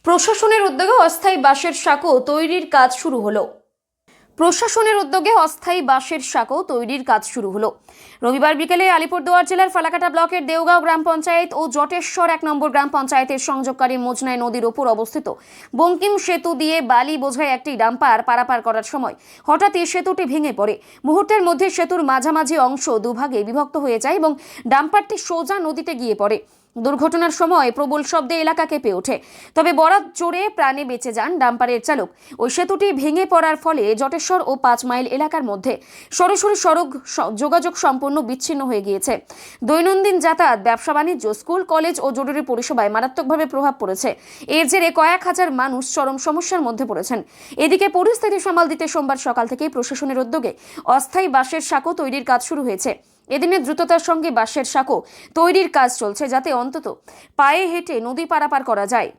প্রশাসনের উদ্যোগে অস্থায়ী বাঁশের সাঁকো তৈরির কাজ শুরু হলো। প্রশাসনের উদ্যোগে অস্থায়ী বাঁশের সাঁকো তৈরির কাজ শুরু হলো। রবিবার বিকেলে আলিপুরদুয়ার জেলার ফালাকাটা ব্লকের দেওগাঁও গ্রাম পঞ্চায়েত ও জটেশ্বর 1 নম্বর গ্রাম পঞ্চায়েতের সংযোগকারী মোজনাই নদীর ওপর অবস্থিত বঙ্কিম সেতু দিয়ে বালি বোঝাই একটি ডাম্পার পারাপার করার সময় হঠাৎই সেতুটি ভেঙে পড়ে। মুহূর্তের মধ্যে সেতুর মাঝামাঝি অংশ দুভাগে বিভক্ত হয়ে যায় এবং ডাম্পারটি সোজা নদীতে গিয়ে পড়ে। দুর্ঘটনার সময় প্রবল শব্দে এলাকা কেঁপে ওঠে। তবে বরাত জোরে প্রাণে বেঁচে যান ডাম্পারের চালক। ওই সেতুটি ভেঙে পড়ার ফলে জটেশ্বর ও 5 মাইল এলাকার মধ্যে সরাসরি সড়ক যোগাযোগ সম্পূর্ণ বিচ্ছিন্ন হয়ে গিয়েছে। দৈনন্দিন যাতায়াত, ব্যবসা বাণিজ্য, স্কুল, কলেজ ও জরুরি পরিষেবায় মারাত্মকভাবে প্রভাব পড়েছে। এর জেরে কয়েক হাজার মানুষ চরম সমস্যার মধ্যে পড়েছেন। এদিকে পরিস্থিতি সামাল দিতে সোমবার সকাল থেকেই প্রশাসনের উদ্যোগে অস্থায়ী বাঁশের সাঁকো তৈরির কাজ শুরু হয়েছে। এদিনে দ্রুততার সঙ্গে বাঁশের সাঁকো তৈরির কাজ চলছে, যাতে অন্তত পায়ে হেঁটে নদী পারাপার করা যায়।